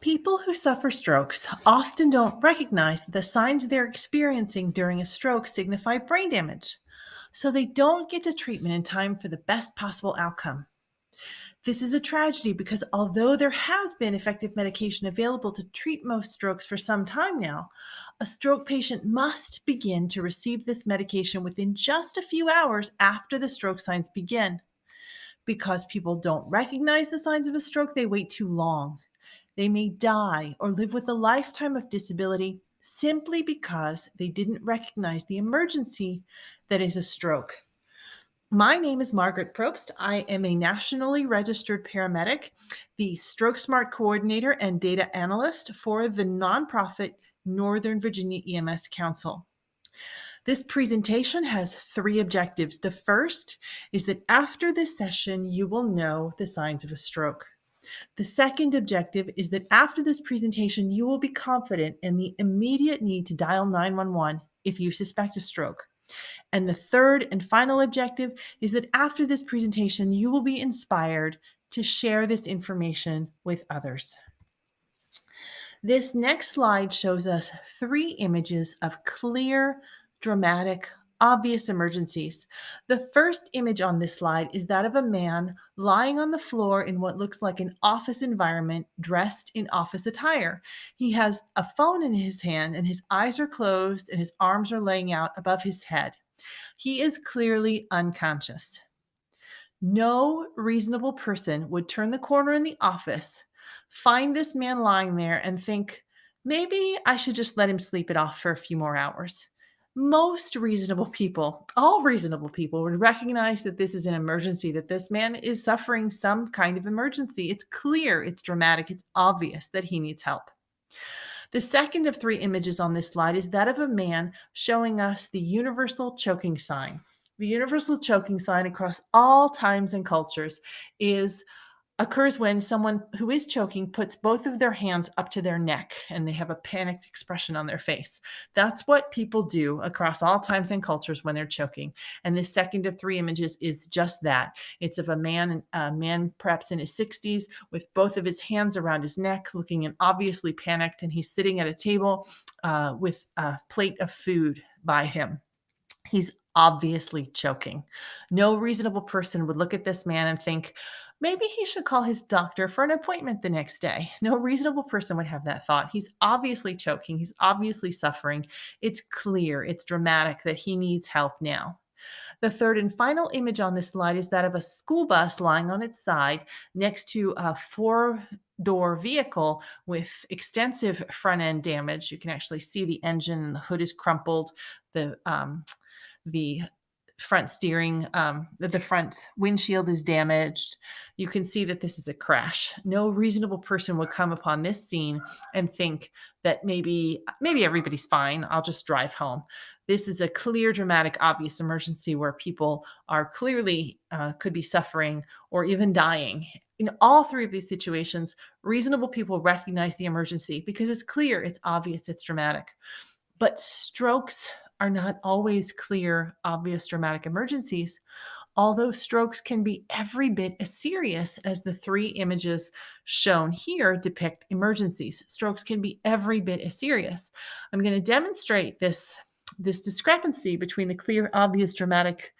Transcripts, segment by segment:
People who suffer strokes often don't recognize that the signs they're experiencing during a stroke signify brain damage, so they don't get to treatment in time for the best possible outcome. This is a tragedy because although there has been effective medication available to treat most strokes for some time now, a stroke patient must begin to receive this medication within just a few hours after the stroke signs begin. Because people don't recognize the signs of a stroke, they wait too long. They may die or live with a lifetime of disability simply because they didn't recognize the emergency that is a stroke. My name is Margaret Probst. I am a nationally registered paramedic, the Stroke Smart coordinator and data analyst for the nonprofit Northern Virginia EMS Council. This presentation has 3 objectives. The first is that after this session, you will know the signs of a stroke. The second objective is that after this presentation, you will be confident in the immediate need to dial 911 if you suspect a stroke. And the third and final objective is that after this presentation, you will be inspired to share this information with others. This next slide shows us 3 images of clear, dramatic, obvious emergencies. The first image on this slide is that of a man lying on the floor in what looks like an office environment, dressed in office attire. He has a phone in his hand and his eyes are closed and his arms are laying out above his head. He is clearly unconscious. No reasonable person would turn the corner in the office, find this man lying there, and think, maybe I should just let him sleep it off for a few more hours. Most reasonable people, all reasonable people, would recognize that this is an emergency, that this man is suffering some kind of emergency. It's clear, it's dramatic, it's obvious that he needs help. The second of 3 images on this slide is that of a man showing us the universal choking sign. The universal choking sign across all times and cultures occurs when someone who is choking puts both of their hands up to their neck and they have a panicked expression on their face. That's what people do across all times and cultures when they're choking. And the second of 3 images is just that. It's of a man perhaps in his 60s with both of his hands around his neck, looking and obviously panicked, and he's sitting at a table with a plate of food by him. He's obviously choking. No reasonable person would look at this man and think, maybe he should call his doctor for an appointment the next day. No reasonable person would have that thought. He's obviously choking. He's obviously suffering. It's clear, it's dramatic that he needs help now. The third and final image on this slide is that of a school bus lying on its side next to a 4-door vehicle with extensive front end damage. You can actually see the engine, the hood is crumpled, the front steering, the front windshield is damaged. You can see that this is a crash. No reasonable person would come upon this scene and think that maybe everybody's fine. I'll just drive home. This is a clear, dramatic, obvious emergency where people are clearly could be suffering or even dying. In all 3 of these situations, reasonable people recognize the emergency because it's clear, it's obvious, it's dramatic. But strokes are not always clear, obvious, dramatic emergencies, although strokes can be every bit as serious as the 3 images shown here depict emergencies. Strokes can be every bit as serious. I'm going to demonstrate this discrepancy between the clear, obvious, dramatic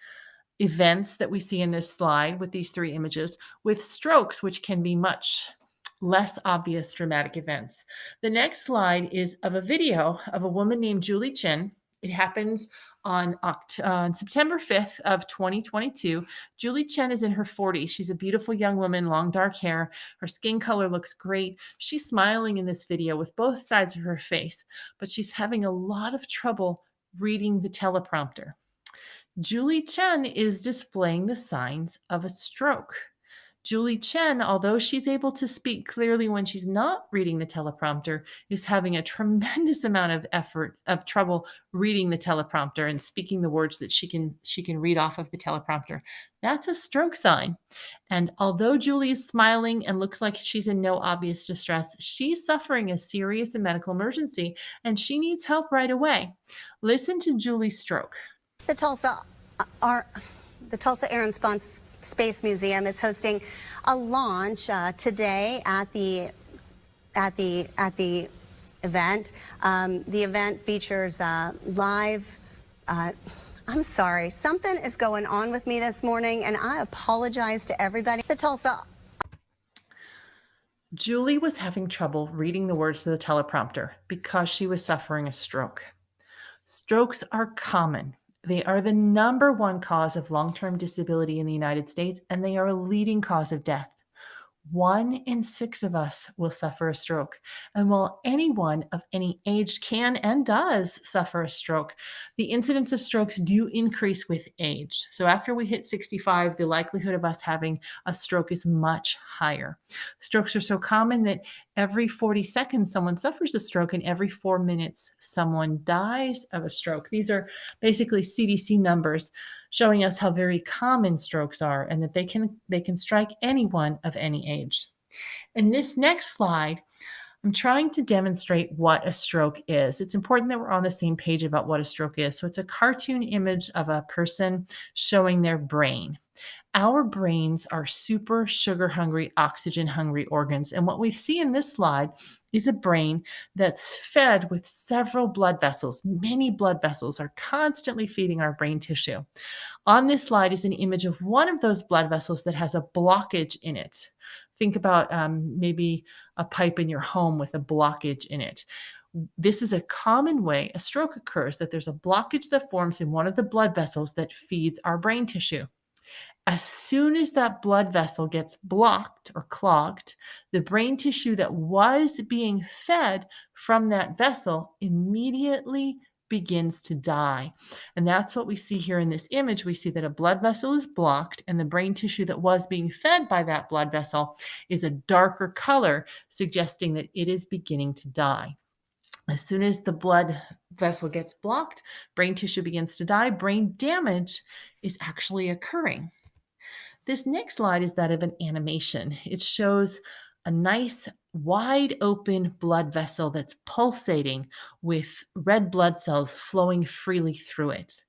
events that we see in this slide with these 3 images with strokes, which can be much less obvious, dramatic events. The next slide is of a video of a woman named Julie Chin. It happens on September 5th of 2022. Julie Chen is in her 40s. She's a beautiful young woman, long dark hair. Her skin color looks great. She's smiling in this video with both sides of her face, but she's having a lot of trouble reading the teleprompter. Julie Chen is displaying the signs of a stroke. Julie Chen, although she's able to speak clearly when she's not reading the teleprompter, is having a tremendous amount of trouble reading the teleprompter and speaking the words that she can read off of the teleprompter. That's a stroke sign. And although Julie is smiling and looks like she's in no obvious distress, she's suffering a serious medical emergency and she needs help right away. Listen to Julie's stroke. The Tulsa Air and Space Museum is hosting a launch today at the at the event. The event features live. I'm sorry, something is going on with me this morning, and I apologize to everybody. The Tulsa. Julie was having trouble reading the words to the teleprompter because she was suffering a stroke. Strokes are common. They are the number one cause of long-term disability in the United States, and they are a leading cause of death. 1 in 6 of us will suffer a stroke. And while anyone of any age can and does suffer a stroke, the incidence of strokes do increase with age. So after we hit 65, the likelihood of us having a stroke is much higher. Strokes are so common that every 40 seconds someone suffers a stroke, and every 4 minutes someone dies of a stroke. These are basically CDC numbers showing us how very common strokes are and that they can strike anyone of any age. In this next slide, I'm trying to demonstrate what a stroke is. It's important that we're on the same page about what a stroke is. So it's a cartoon image of a person showing their brain. Our brains are super sugar hungry, oxygen hungry organs. And what we see in this slide is a brain that's fed with several blood vessels. Many blood vessels are constantly feeding our brain tissue. On this slide is an image of one of those blood vessels that has a blockage in it. Think about maybe a pipe in your home with a blockage in it. This is a common way a stroke occurs, that there's a blockage that forms in one of the blood vessels that feeds our brain tissue. As soon as that blood vessel gets blocked or clogged, the brain tissue that was being fed from that vessel immediately begins to die. And that's what we see here in this image. We see that a blood vessel is blocked, and the brain tissue that was being fed by that blood vessel is a darker color, suggesting that it is beginning to die. As soon as the blood vessel gets blocked, brain tissue begins to die. Brain damage is actually occurring. This next slide is that of an animation. It shows a nice wide open blood vessel that's pulsating with red blood cells flowing freely through it.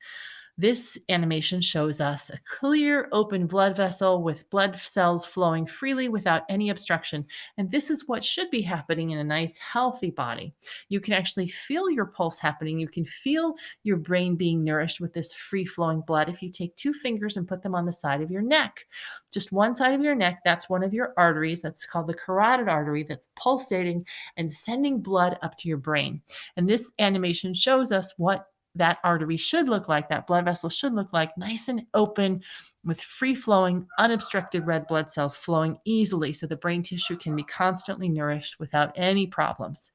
This animation shows us a clear, open blood vessel with blood cells flowing freely without any obstruction. And this is what should be happening in a nice, healthy body. You can actually feel your pulse happening. You can feel your brain being nourished with this free-flowing blood if you take 2 fingers and put them on the side of your neck. Just one side of your neck, that's one of your arteries. That's called the carotid artery, that's pulsating and sending blood up to your brain. And this animation shows us what that artery should look like, that blood vessel should look like, nice and open with free-flowing, unobstructed red blood cells flowing easily so the brain tissue can be constantly nourished without any problems.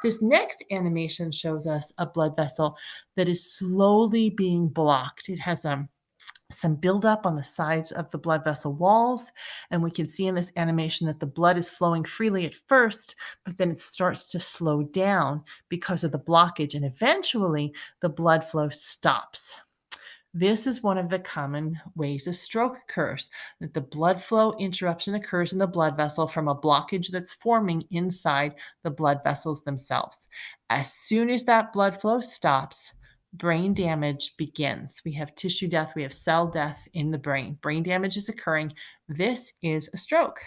This next animation shows us a blood vessel that is slowly being blocked. It has some buildup on the sides of the blood vessel walls. And we can see in this animation that the blood is flowing freely at first, but then it starts to slow down because of the blockage. And eventually the blood flow stops. This is one of the common ways a stroke occurs, that the blood flow interruption occurs in the blood vessel from a blockage that's forming inside the blood vessels themselves. As soon as that blood flow stops, brain damage begins. We have tissue death, we have cell death in the brain. Brain damage is occurring. This is a stroke.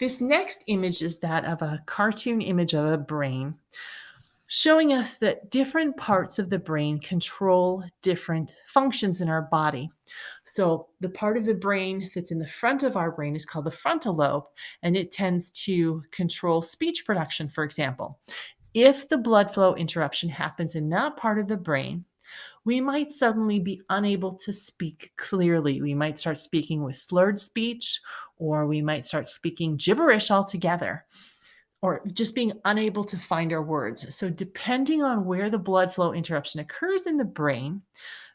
This next image is that of a cartoon image of a brain, showing us that different parts of the brain control different functions in our body. So the part of the brain that's in the front of our brain is called the frontal lobe, and it tends to control speech production, for example. If the blood flow interruption happens in that part of the brain, we might suddenly be unable to speak clearly. We might start speaking with slurred speech, or we might start speaking gibberish altogether, or just being unable to find our words. So depending on where the blood flow interruption occurs in the brain,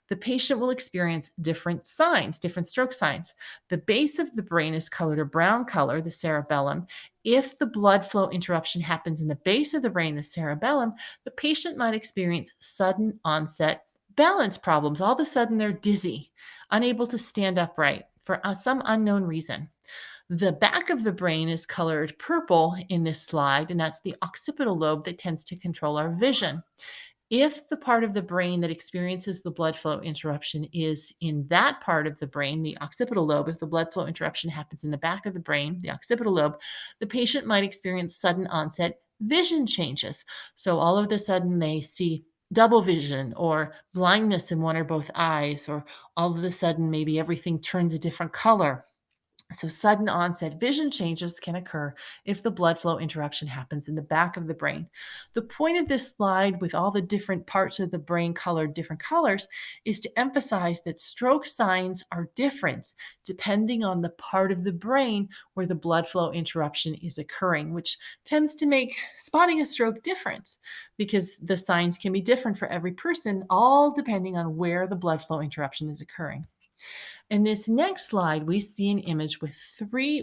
the patient will experience different signs, different stroke signs. The base of the brain is colored a brown color, the cerebellum. If the blood flow interruption happens in the base of the brain, the cerebellum, the patient might experience sudden onset balance problems. All of a sudden, they're dizzy, unable to stand upright for some unknown reason. The back of the brain is colored purple in this slide, and that's the occipital lobe that tends to control our vision. If the part of the brain that experiences the blood flow interruption is in that part of the brain, the occipital lobe, if the blood flow interruption happens in the back of the brain, the occipital lobe, the patient might experience sudden onset vision changes. So all of a sudden they see double vision or blindness in one or both eyes, or all of a sudden maybe everything turns a different color. So, sudden onset vision changes can occur if the blood flow interruption happens in the back of the brain. The point of this slide, with all the different parts of the brain colored different colors, is to emphasize that stroke signs are different depending on the part of the brain where the blood flow interruption is occurring, which tends to make spotting a stroke different because the signs can be different for every person, all depending on where the blood flow interruption is occurring. In this next slide, we see an image with three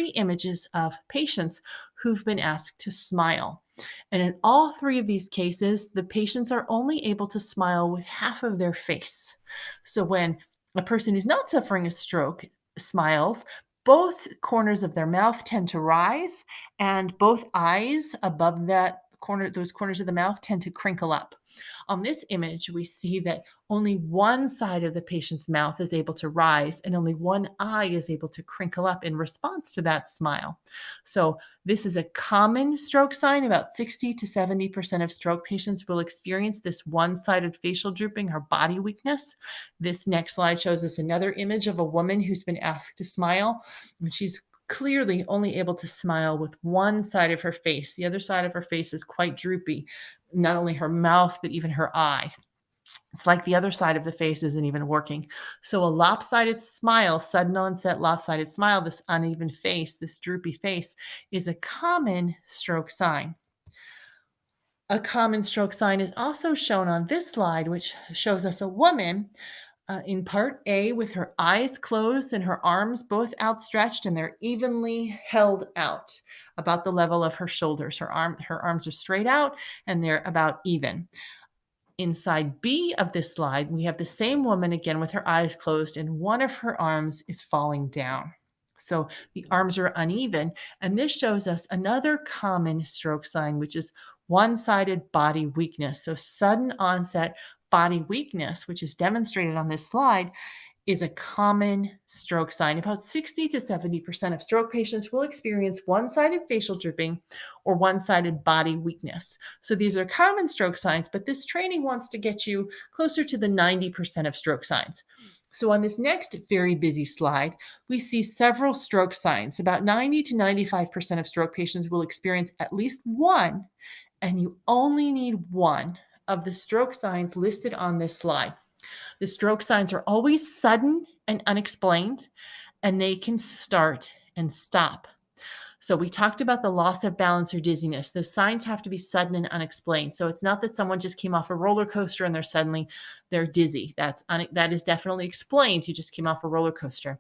images of patients who've been asked to smile. And in all three of these cases, the patients are only able to smile with half of their face. So when a person who's not suffering a stroke smiles, both corners of their mouth tend to rise, and both eyes above those corners of the mouth tend to crinkle up. On this image, we see that only one side of the patient's mouth is able to rise and only one eye is able to crinkle up in response to that smile. So this is a common stroke sign. About 60 to 70% of stroke patients will experience this one-sided facial drooping or body weakness. This next slide shows us another image of a woman who's been asked to smile, and she's clearly only able to smile with one side of her face. The other side of her face is quite droopy, not only her mouth, but even her eye. It's like the other side of the face isn't even working. So a lopsided smile, sudden onset lopsided smile, this uneven face, this droopy face, is a common stroke sign. A common stroke sign is also shown on this slide, which shows us a woman in part A with her eyes closed and her arms both outstretched, and they're evenly held out about the level of her shoulders. Her arms are straight out and they're about even. Inside B of this slide, we have the same woman again with her eyes closed, and one of her arms is falling down. So the arms are uneven, and this shows us another common stroke sign, which is one-sided body weakness. So sudden onset body weakness, which is demonstrated on this slide, is a common stroke sign. About 60 to 70% of stroke patients will experience one-sided facial drooping or one-sided body weakness. So these are common stroke signs, but this training wants to get you closer to the 90% of stroke signs. So on this next very busy slide, we see several stroke signs. About 90 to 95% of stroke patients will experience at least one, and you only need one of the stroke signs listed on this slide. The stroke signs are always sudden and unexplained, and they can start and stop. So we talked about the loss of balance or dizziness. The signs have to be sudden and unexplained. So it's not that someone just came off a roller coaster and they're dizzy. That is definitely explained. You just came off a roller coaster.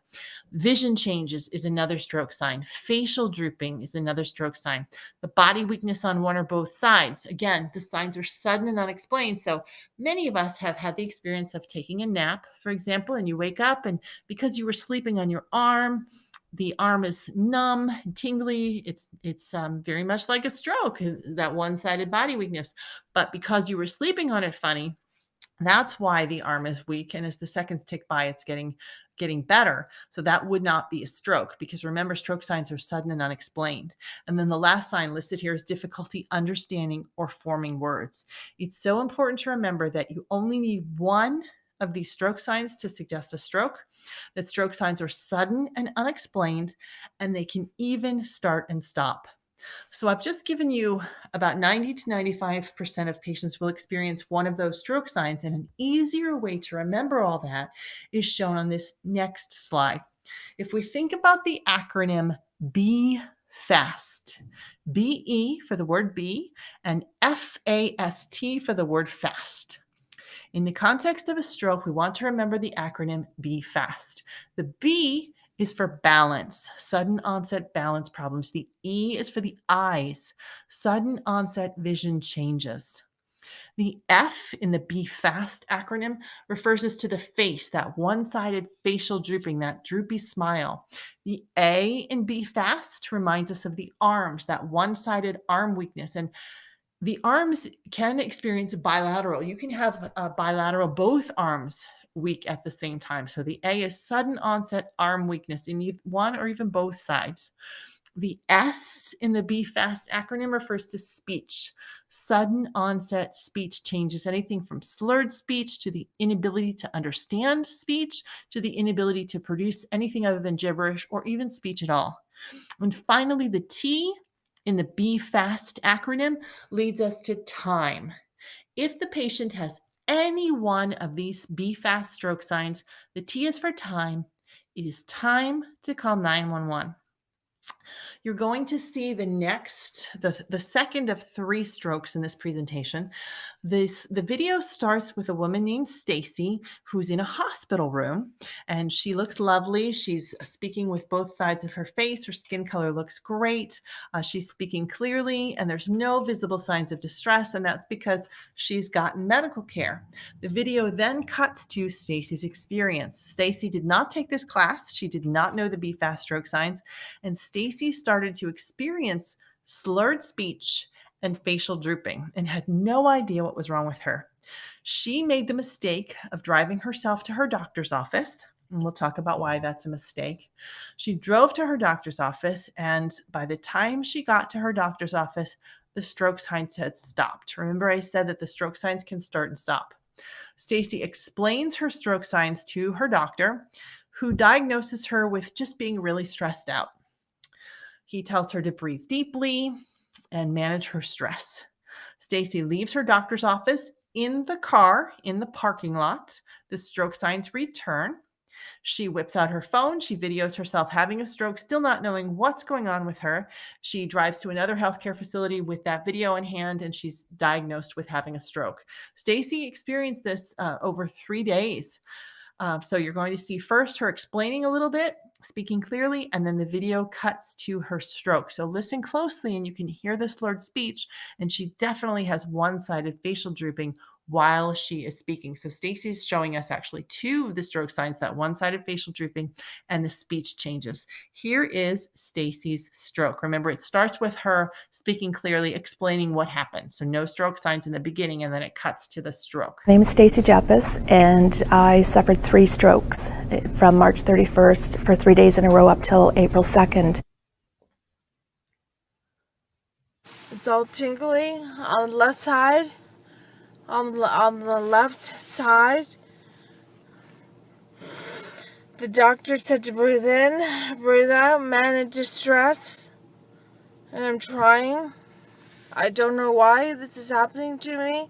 Vision changes is another stroke sign. Facial drooping is another stroke sign. The body weakness on one or both sides. Again, the signs are sudden and unexplained. So many of us have had the experience of taking a nap, for example, and you wake up, and because you were sleeping on your arm, the arm is numb, tingly. It's very much like a stroke, that one-sided body weakness. But because you were sleeping on it funny, that's why the arm is weak. And as the seconds tick by, it's getting better. So that would not be a stroke, because remember, stroke signs are sudden and unexplained. And then the last sign listed here is difficulty understanding or forming words. It's so important to remember that you only need one of these stroke signs to suggest a stroke, that stroke signs are sudden and unexplained, and they can even start and stop. So I've just given you about 90 to 95% of patients will experience one of those stroke signs, and an easier way to remember all that is shown on this next slide. If we think about the acronym B FAST, BE for the word be, and FAST for the word fast. In the context of a stroke, we want to remember the acronym B FAST. The B is for balance, sudden onset balance problems. The E is for the eyes, sudden onset vision changes. The F in the B FAST acronym refers us to the face, that one-sided facial drooping, that droopy smile. The A in B FAST reminds us of the arms, that one-sided arm weakness. And The arms can experience bilateral. You can have bilateral, both arms weak at the same time. So the A is sudden onset arm weakness in one or even both sides. The S in the BFAST acronym refers to speech. Sudden onset speech changes, anything from slurred speech to the inability to understand speech to the inability to produce anything other than gibberish or even speech at all. And finally, the T in the BFAST acronym leads us to time. If the patient has any one of these BFAST stroke signs, the T is for time. It is time to call 911. You're going to see the second of 3 strokes in this presentation. The video starts with a woman named Stacy who's in a hospital room, and she looks lovely. She's speaking with both sides of her face. Her skin color looks great. She's speaking clearly, and there's no visible signs of distress, and that's because she's gotten medical care. The video then cuts to Stacy's experience. Stacy did not take this class. She did not know the BFAST stroke signs, and Stacy started to experience slurred speech and facial drooping and had no idea what was wrong with her. She made the mistake of driving herself to her doctor's office, and we'll talk about why that's a mistake. She drove to her doctor's office, and by the time she got to her doctor's office, the stroke signs had stopped. Remember, I said that the stroke signs can start and stop. Stacy explains her stroke signs to her doctor, who diagnoses her with just being really stressed out. He tells her to breathe deeply and manage her stress. Stacy leaves her doctor's office in the car in the parking lot. The stroke signs return. She whips out her phone. She videos herself having a stroke, still not knowing what's going on with her. She drives to another healthcare facility with that video in hand, and she's diagnosed with having a stroke. Stacy experienced this over 3 days. So you're going to see first her explaining a little bit, speaking clearly, and then the video cuts to her stroke. So listen closely and you can hear the slurred speech, and she definitely has one-sided facial drooping while she is speaking. So Stacy's showing us actually 2 of the stroke signs, that one-sided facial drooping and the speech changes. Here is Stacy's stroke. Remember, it starts with her speaking clearly, explaining what happened. So no stroke signs in the beginning, and then it cuts to the stroke. My name is Stacy Jappus, and I suffered 3 strokes from March 31st for 3 days in a row up till April 2nd. It's all tingly on the left side, on the left side. The doctor said to breathe in, breathe out, manage stress, and I'm trying. I don't know why this is happening to me.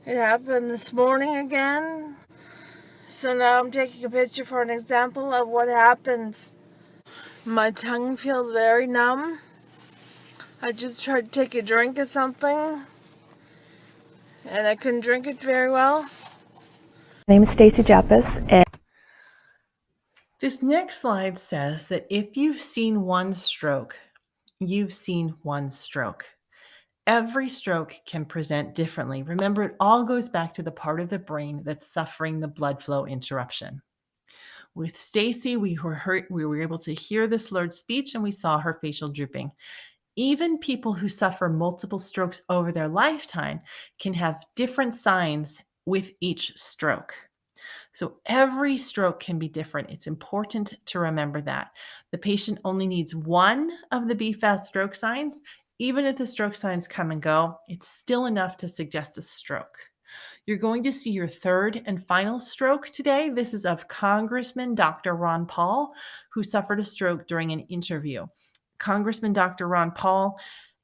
It happened this morning again. So now I'm taking a picture for an example of what happens. My tongue feels very numb. I just tried to take a drink of something, and I couldn't drink it very well. My name is Stacy Jappus, and This next slide says that if you've seen one stroke, you've seen one stroke. Every stroke can present differently. Remember, it all goes back to the part of the brain that's suffering the blood flow interruption. With Stacy, we were able to hear the slurred speech, and we saw her facial drooping. Even people who suffer multiple strokes over their lifetime can have different signs with each stroke. So every stroke can be different. It's important to remember that. The patient only needs one of the BFAST stroke signs. Even if the stroke signs come and go, it's still enough to suggest a stroke. You're going to see your third and final stroke today. This is of Congressman Dr. Ron Paul, who suffered a stroke during an interview. Congressman Dr. Ron Paul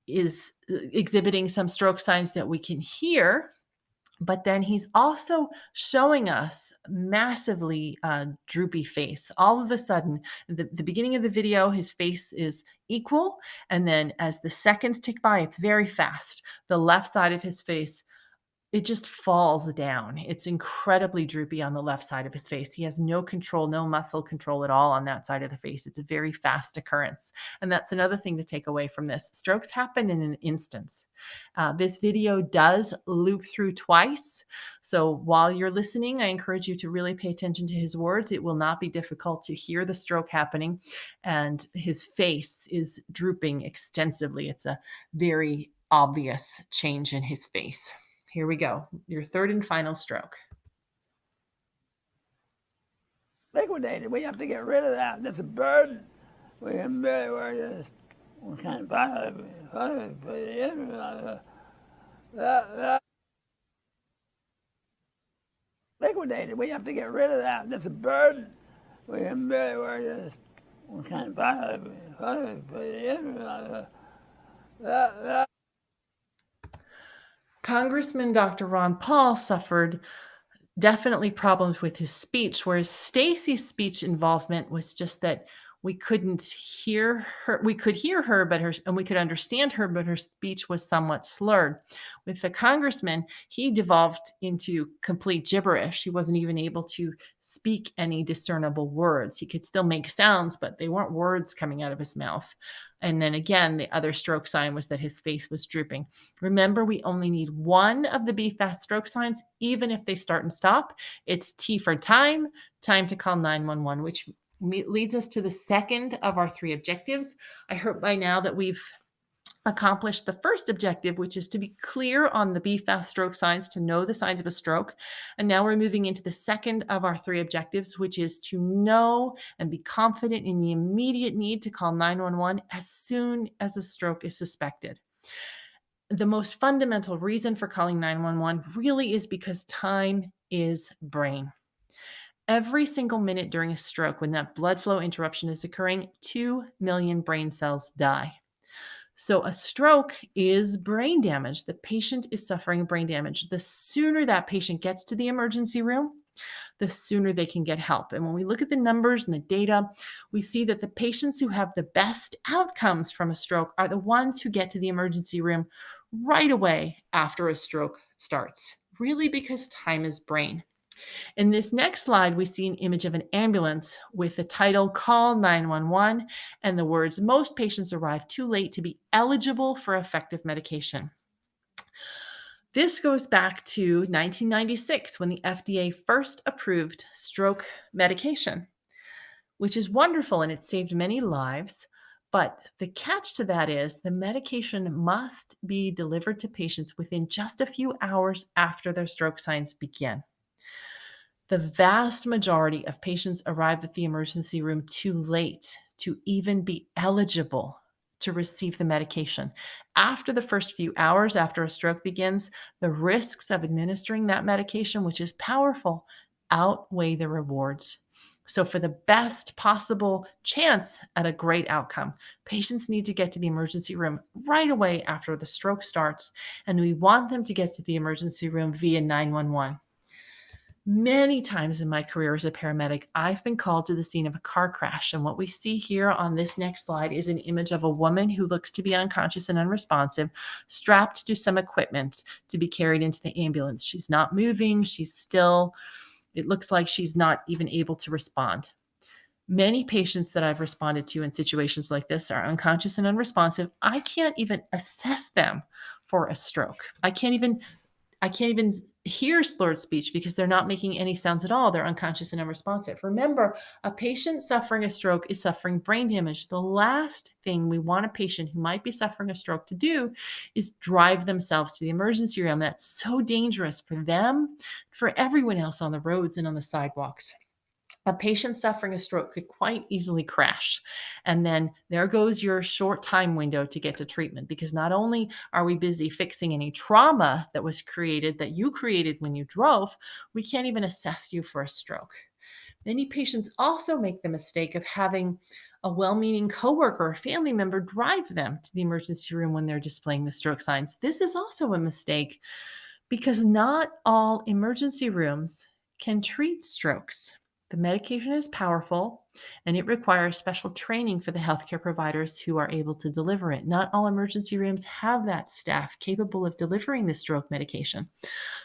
is exhibiting some stroke signs that we can hear, but then he's also showing us massively droopy face. All of a sudden, the beginning of the video, his face is equal, and then as the seconds tick by, it's very fast. The left side of his face, it just falls down. It's incredibly droopy on the left side of his face. He has no control, no muscle control at all on that side of the face. It's a very fast occurrence. And that's another thing to take away from this. Strokes happen in an instant. This video does loop through twice. So while you're listening, I encourage you to really pay attention to his words. It will not be difficult to hear the stroke happening. And his face is drooping extensively. It's a very obvious change in his face. Here we go. Your third and final stroke. Liquidated. We have to get rid of that. That's a burden. We can barely this. We can't buy it. Liquidated. We have to get rid of that. That's a burden. We can barely this. We can't buy it. Congressman Dr. Ron Paul suffered definitely problems with his speech, whereas Stacy's speech involvement was just that we couldn't hear her. We could hear her, and we could understand her, but her speech was somewhat slurred. With the congressman, he devolved into complete gibberish. He wasn't even able to speak any discernible words. He could still make sounds, but they weren't words coming out of his mouth. And then again, the other stroke sign was that his face was drooping. Remember, we only need one of the BFAST stroke signs, even if they start and stop. It's T for time to call 911, which leads us to the second of our three objectives. I hope by now that we've accomplished the first objective, which is to be clear on the BFAST stroke signs, to know the signs of a stroke. And now we're moving into the second of our three objectives, which is to know and be confident in the immediate need to call 911 as soon as a stroke is suspected. The most fundamental reason for calling 911 really is because time is brain. Every single minute during a stroke, when that blood flow interruption is occurring, 2 million brain cells die. So a stroke is brain damage. The patient is suffering brain damage. The sooner that patient gets to the emergency room, the sooner they can get help. And when we look at the numbers and the data, we see that the patients who have the best outcomes from a stroke are the ones who get to the emergency room right away after a stroke starts, really because time is brain. In this next slide, we see an image of an ambulance with the title Call 911 and the words, most patients arrive too late to be eligible for effective medication. This goes back to 1996 when the FDA first approved stroke medication, which is wonderful and it saved many lives. But the catch to that is the medication must be delivered to patients within just a few hours after their stroke signs begin. The vast majority of patients arrive at the emergency room too late to even be eligible to receive the medication. After the first few hours after a stroke begins, the risks of administering that medication, which is powerful, outweigh the rewards. So for the best possible chance at a great outcome, patients need to get to the emergency room right away after the stroke starts, and we want them to get to the emergency room via 911. Many times in my career as a paramedic, I've been called to the scene of a car crash. And what we see here on this next slide is an image of a woman who looks to be unconscious and unresponsive, strapped to some equipment to be carried into the ambulance. She's not moving. She's still, it looks like she's not even able to respond. Many patients that I've responded to in situations like this are unconscious and unresponsive. I can't even assess them for a stroke. I can't even hear slurred speech because they're not making any sounds at all. They're unconscious and unresponsive. Remember, a patient suffering a stroke is suffering brain damage. The last thing we want a patient who might be suffering a stroke to do is drive themselves to the emergency room. That's so dangerous for them, for everyone else on the roads and on the sidewalks. A patient suffering a stroke could quite easily crash. And then there goes your short time window to get to treatment, because not only are we busy fixing any trauma that was created, that you created when you drove, we can't even assess you for a stroke. Many patients also make the mistake of having a well-meaning coworker or family member drive them to the emergency room when they're displaying the stroke signs. This is also a mistake because not all emergency rooms can treat strokes. The medication is powerful, and it requires special training for the healthcare providers who are able to deliver it. Not all emergency rooms have that staff capable of delivering the stroke medication.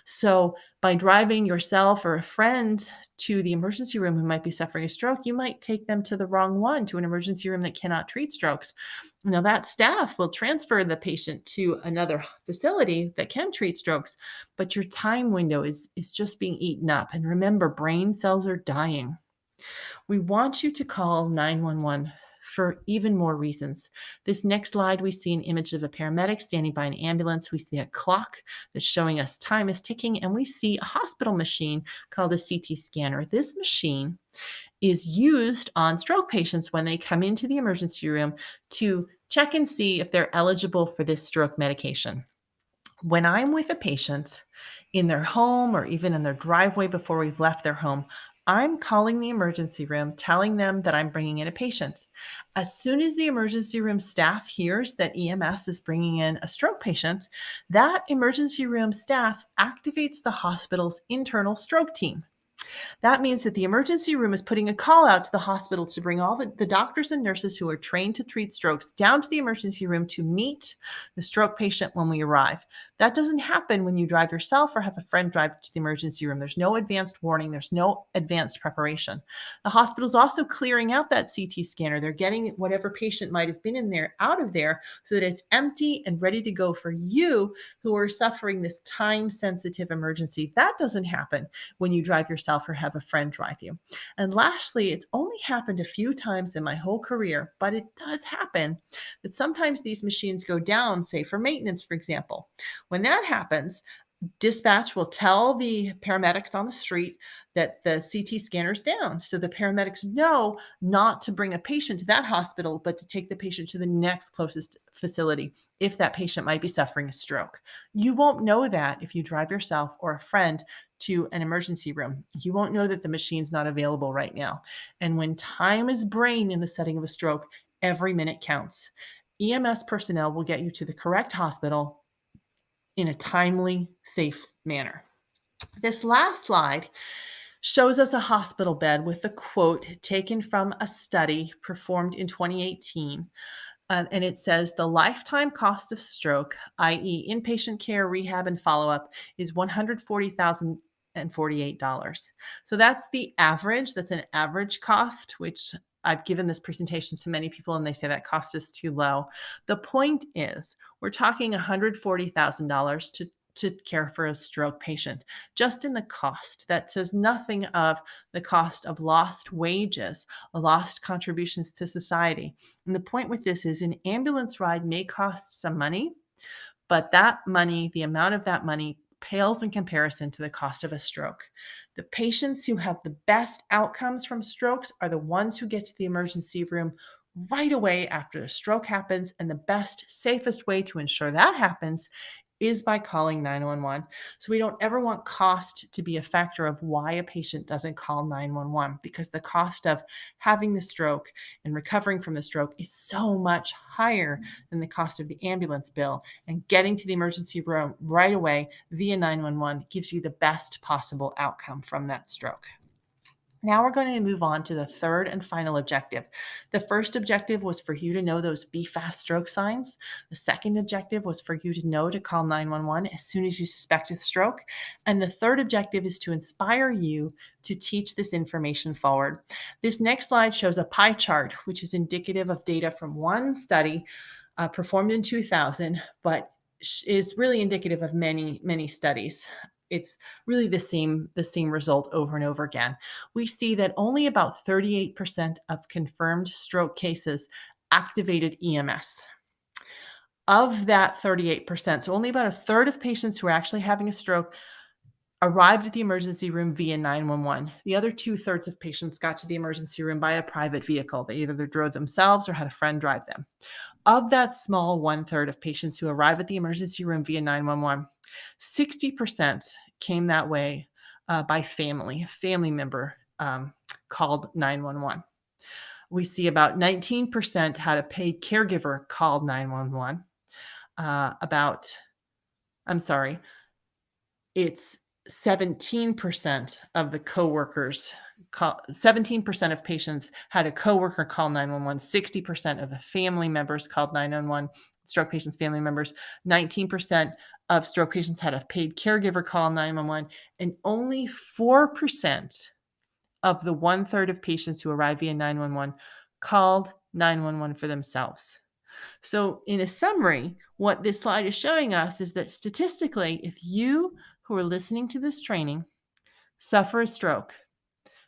So by driving yourself or a friend to the emergency room who might be suffering a stroke, you might take them to the wrong one, to an emergency room that cannot treat strokes. Now that staff will transfer the patient to another facility that can treat strokes, but your time window is just being eaten up. And remember, brain cells are dying. We want you to call 911 for even more reasons. This next slide, we see an image of a paramedic standing by an ambulance. We see a clock that's showing us time is ticking, and we see a hospital machine called a CT scanner. This machine is used on stroke patients when they come into the emergency room to check and see if they're eligible for this stroke medication. When I'm with a patient in their home or even in their driveway before we've left their home, I'm calling the emergency room, telling them that I'm bringing in a patient. As soon as the emergency room staff hears that EMS is bringing in a stroke patient, that emergency room staff activates the hospital's internal stroke team. That means that the emergency room is putting a call out to the hospital to bring all the doctors and nurses who are trained to treat strokes down to the emergency room to meet the stroke patient when we arrive. That doesn't happen when you drive yourself or have a friend drive to the emergency room. There's no advanced warning. There's no advanced preparation. The hospital's also clearing out that CT scanner. They're getting whatever patient might have been in there out of there so that it's empty and ready to go for you who are suffering this time-sensitive emergency. That doesn't happen when you drive yourself or have a friend drive you. And lastly, it's only happened a few times in my whole career, but it does happen that sometimes these machines go down, say for maintenance, for example. When that happens, dispatch will tell the paramedics on the street that the CT scanner's down. So the paramedics know not to bring a patient to that hospital, but to take the patient to the next closest facility if that patient might be suffering a stroke. You won't know that if you drive yourself or a friend to an emergency room. You won't know that the machine's not available right now. And when time is brain in the setting of a stroke, every minute counts. EMS personnel will get you to the correct hospital in a timely, safe manner. This last slide shows us a hospital bed with a quote taken from a study performed in 2018. And it says the lifetime cost of stroke, i.e. inpatient care, rehab, and follow-up, is $140,048. So that's the average. That's an average cost, which I've given this presentation to many people and they say that cost is too low. The point is we're talking $140,000 to care for a stroke patient, just in the cost. That says nothing of the cost of lost wages, lost contributions to society. And the point with this is an ambulance ride may cost some money, but that money, the amount of that money, pales in comparison to the cost of a stroke. The patients who have the best outcomes from strokes are the ones who get to the emergency room right away after a stroke happens, and the best, safest way to ensure that happens is by calling 911. So we don't ever want cost to be a factor of why a patient doesn't call 911, because the cost of having the stroke and recovering from the stroke is so much higher than the cost of the ambulance bill. And getting to the emergency room right away via 911 gives you the best possible outcome from that stroke. Now we're going to move on to the third and final objective. The first objective was for you to know those be fast stroke signs. The second objective was for you to know to call 911 as soon as you suspect a stroke. And the third objective is to inspire you to teach this information forward. This next slide shows a pie chart, which is indicative of data from one study performed in 2000, but is really indicative of many, many studies. It's really the same result over and over again. We see that only about 38% of confirmed stroke cases activated EMS. Of that 38%, so only about a third of patients who are actually having a stroke arrived at the emergency room via 911. The other 2/3 of patients got to the emergency room by a private vehicle. They either drove themselves or had a friend drive them. Of that small 1/3 of patients who arrive at the emergency room via 911, 60% came that way by family. A family member called 911. We see about 19% had a paid caregiver call 911. It's 17% of the coworkers 17% of patients had a coworker call 911. 60% of the family members called 911. Stroke patients' family members. 19% of stroke patients had a paid caregiver call 911, and only 4% of the 1/3 of patients who arrive via 911 called 911 for themselves. So in a summary, what this slide is showing us is that statistically, if you who are listening to this training suffer a stroke,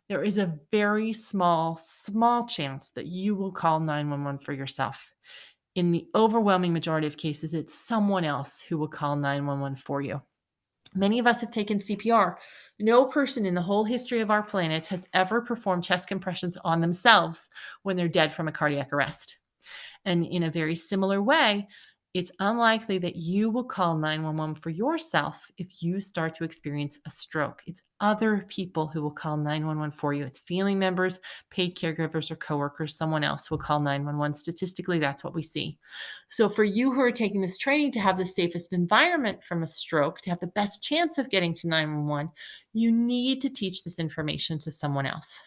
there is a very small chance that you will call 911 for yourself. In the overwhelming majority of cases, it's someone else who will call 911 for you. Many of us have taken CPR. No person in the whole history of our planet has ever performed chest compressions on themselves when they're dead from a cardiac arrest. And in a very similar way, it's unlikely that you will call 911 for yourself if you start to experience a stroke. It's other people who will call 911 for you. It's family members, paid caregivers, or coworkers. Someone else will call 911. Statistically, that's what we see. So for you who are taking this training to have the safest environment from a stroke, to have the best chance of getting to 911, you need to teach this information to someone else.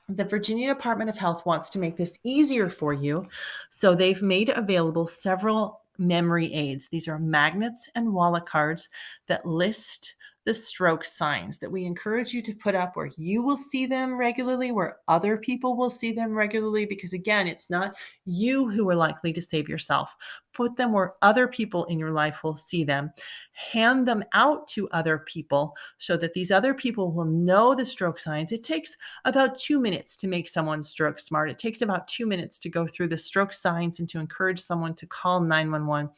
The Virginia Department of Health wants to make this easier for you, so they've made available several memory aids. These are magnets and wallet cards that list the stroke signs that we encourage you to put up where you will see them regularly, where other people will see them regularly, because again, it's not you who are likely to save yourself. Put them where other people in your life will see them. Hand them out to other people so that these other people will know the stroke signs. It takes about 2 minutes to make someone stroke smart. It takes about 2 minutes to go through the stroke signs and to encourage someone to call 911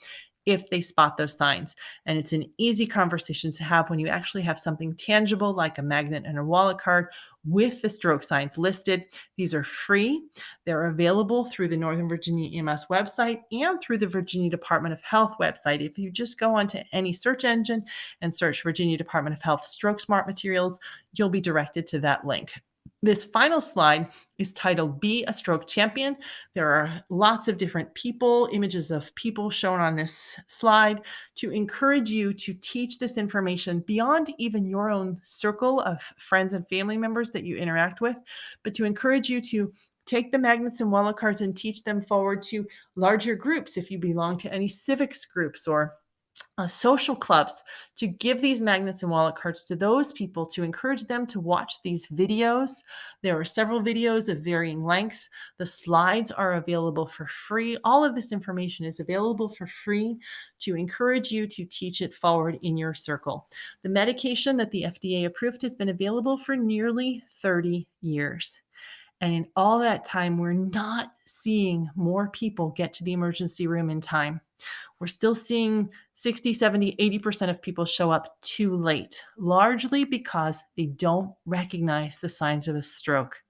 if they spot those signs. And it's an easy conversation to have when you actually have something tangible like a magnet and a wallet card with the stroke signs listed. These are free. They're available through the Northern Virginia EMS website and through the Virginia Department of Health website. If you just go onto any search engine and search Virginia Department of Health Stroke Smart Materials, you'll be directed to that link. This final slide is titled Be a Stroke Champion. There are lots of different people, images of people shown on this slide to encourage you to teach this information beyond even your own circle of friends and family members that you interact with, but to encourage you to take the magnets and wallet cards and teach them forward to larger groups if you belong to any civics groups or social clubs, to give these magnets and wallet cards to those people, to encourage them to watch these videos. There are several videos of varying lengths. The slides are available for free. All of this information is available for free to encourage you to teach it forward in your circle. The medication that the FDA approved has been available for nearly 30 years. And in all that time, we're not seeing more people get to the emergency room in time. We're still seeing 60, 70, 80% of people show up too late, largely because they don't recognize the signs of a stroke.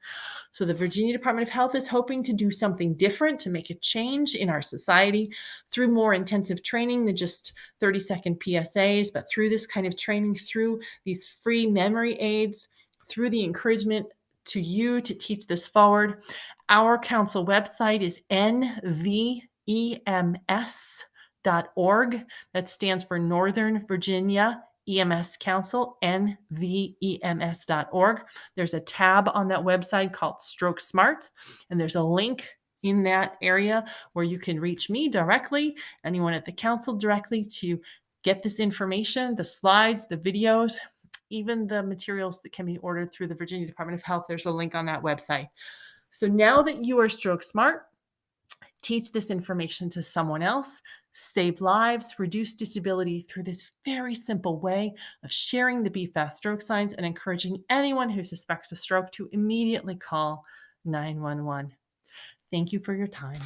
So the Virginia Department of Health is hoping to do something different, to make a change in our society through more intensive training than just 30-second PSAs, but through this kind of training, through these free memory aids, through the encouragement to you to teach this forward. Our council website is nvems.org. That stands for Northern Virginia EMS Council, nvems.org. There's a tab on that website called Stroke Smart, and there's a link in that area where you can reach me directly, anyone at the council directly, to get this information, the slides, the videos, even the materials that can be ordered through the Virginia Department of Health. There's a link on that website. So now that you are stroke smart, teach this information to someone else, save lives, reduce disability through this very simple way of sharing the Be Fast stroke signs and encouraging anyone who suspects a stroke to immediately call 911. Thank you for your time.